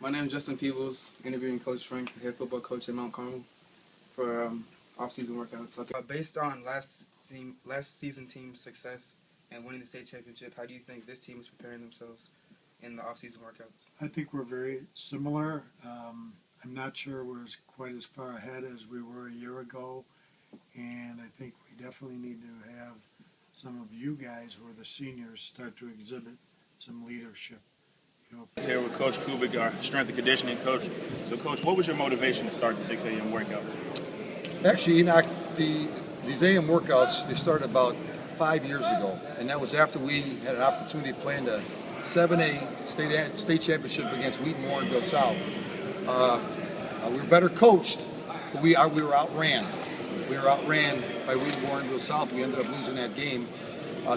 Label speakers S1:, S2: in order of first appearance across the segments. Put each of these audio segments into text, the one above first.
S1: My name is Justin Peebles, interviewing Coach Frank, the head football coach at Mount Carmel, for off-season workouts. Okay. Based on last season team's success and winning the state championship, how do you think this team is preparing themselves in the off-season workouts?
S2: I think we're very similar. I'm not sure we're quite as far ahead as we were a year ago, and I think we definitely need to have some of you guys who are the seniors start to exhibit some leadership.
S3: Here with Coach Kubik, our strength and conditioning coach. So, Coach, what was your motivation to start the 6 a.m. workouts?
S4: Actually, Enoch, these AM workouts, they started about 5 years ago, and that was after we had an opportunity to play in the 7A state championship against Wheaton Warrenville South. We were better coached, but we were outran. We were outran by Wheaton Warrenville South. We ended up losing that game.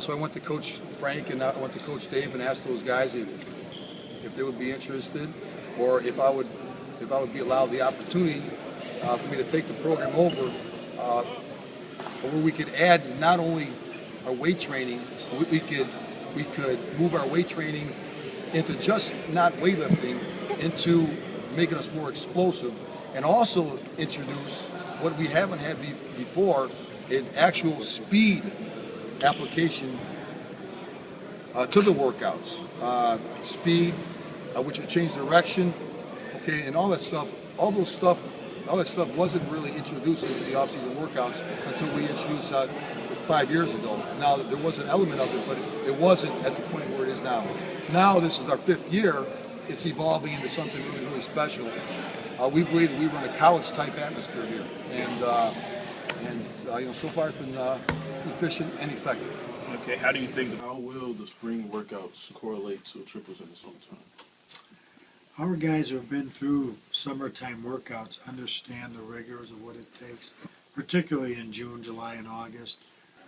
S4: So I went to Coach Frank and I went to Coach Dave and asked those guys if they would be interested, or if I would be allowed the opportunity for me to take the program over, where we could add not only our weight training, we could move our weight training into just not weightlifting, into making us more explosive, and also introduce what we haven't had before, an actual speed application to the workouts. Speed, which would change direction, okay, and all that stuff. All that stuff wasn't really introduced into the off-season workouts until we introduced 5 years ago. Now, there was an element of it, but it wasn't at the point where it is now. Now, this is our 5th year. It's evolving into something really, really special. We believe that we run a college-type atmosphere here, and so far it's been efficient and effective.
S3: Okay, how do you think
S5: How will the spring workouts correlate to triples in the summertime?
S2: Our guys who have been through summertime workouts understand the rigors of what it takes, particularly in June, July, and August,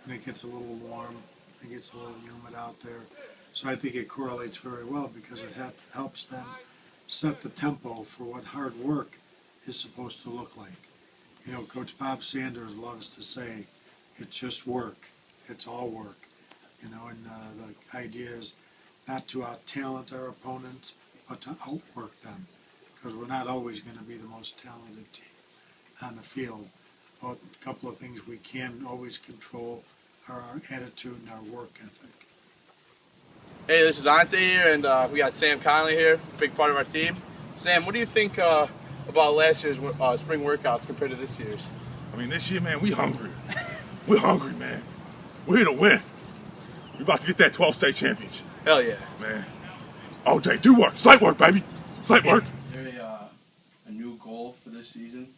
S2: when it gets a little warm, it gets a little humid out there. So I think it correlates very well because it helps them set the tempo for what hard work is supposed to look like. You know, Coach Bob Sanders loves to say, it's just work. It's all work. You know, and the idea is not to out-talent our opponents, but to outwork them, because we're not always going to be the most talented team on the field. But a couple of things we can always control are our attitude and our work ethic.
S6: Hey, this is Ante here, and we got Sam Conley here, big part of our team. Sam, what do you think about last year's spring workouts compared to this year's?
S5: I mean, this year, man, we hungry. We're hungry, man. We're here to win. We're about to get that 12th state championship.
S6: Hell yeah.
S5: Man. All day, do work. Slight work, baby. Slight work.
S7: Is there a new goal for this season,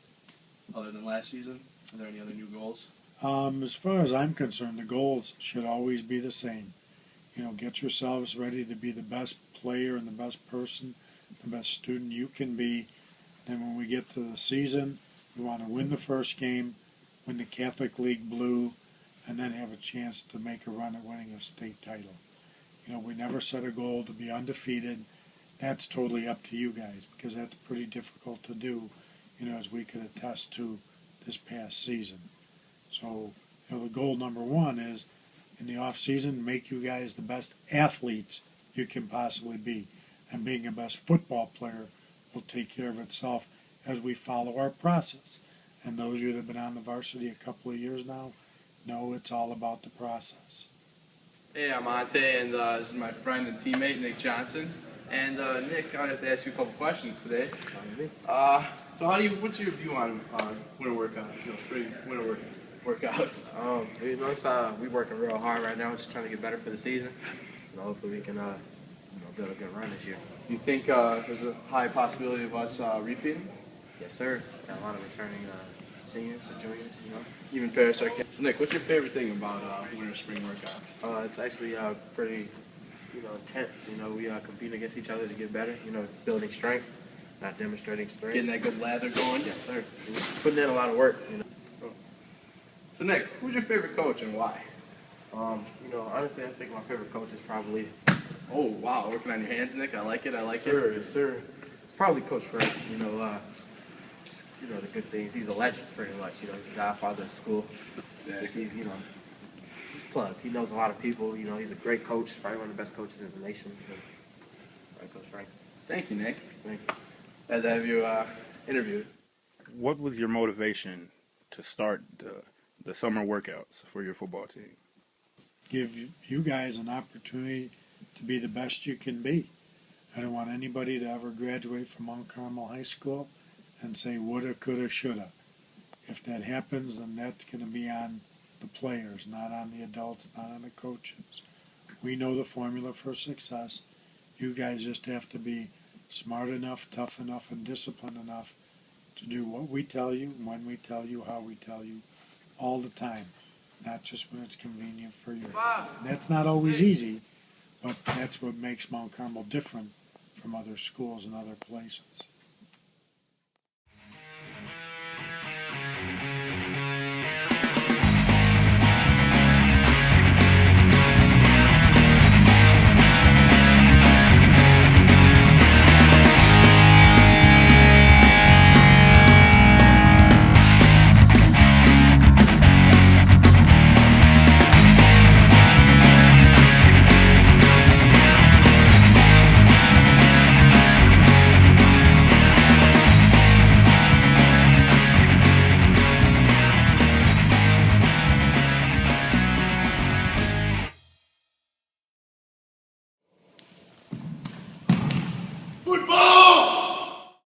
S7: other than last season? Are there any other new goals?
S2: As far as I'm concerned, the goals should always be the same. You know, get yourselves ready to be the best player and the best person, the best student you can be. Then when we get to the season, we want to win the first game, win the Catholic League Blue, and then have a chance to make a run at winning a state title. You know, we never set a goal to be undefeated. That's totally up to you guys, because that's pretty difficult to do, you know, as we could attest to this past season. So, you know, the goal number one is, in the off season, make you guys the best athletes you can possibly be. And being a best football player will take care of itself as we follow our process. And those of you that have been on the varsity a couple of years now know it's all about the process.
S6: Hey, I'm Ante, and this is my friend and teammate, Nick Johnson. And Nick, I have to ask you a couple questions today. So what's your view on winter workouts, spring winter workouts?
S8: We working real hard right now, just trying to get better for the season. So hopefully we can build a good run this year.
S6: Do you think there's a high possibility of us repeating?
S8: Yes, sir. Got a lot of returning seniors or juniors,
S6: Even Paris Arcade. So Nick, what's your favorite thing about winter spring workouts?
S8: It's actually pretty, intense. We compete against each other to get better. Building strength, not demonstrating strength.
S6: Getting that good lather going?
S8: Yes, sir. Putting in a lot of work.
S6: So Nick, who's your favorite coach and why?
S8: Honestly, I think my favorite coach is probably.
S6: Oh wow, working on your hands, Nick. I like it.
S8: Yes, sir. It's probably Coach Frank. The good things. He's a legend, pretty much. He's a godfather of school.
S6: Yeah.
S8: He's plugged. He knows a lot of people. He's a great coach. Probably one of the best coaches in the nation. Right, Coach Frank.
S6: Thank you, Nick.
S8: Thank you.
S6: had to have you interviewed.
S3: What was your motivation to start the summer workouts for your football team?
S2: Give you guys an opportunity to be the best you can be. I don't want anybody to ever graduate from Mount Carmel High School and say woulda, coulda, shoulda. If that happens, then that's going to be on the players, not on the adults, not on the coaches. We know the formula for success. You guys just have to be smart enough, tough enough, and disciplined enough to do what we tell you, when we tell you, how we tell you, all the time, not just when it's convenient for you. And that's not always easy, but that's what makes Mount Carmel different from other schools and other places.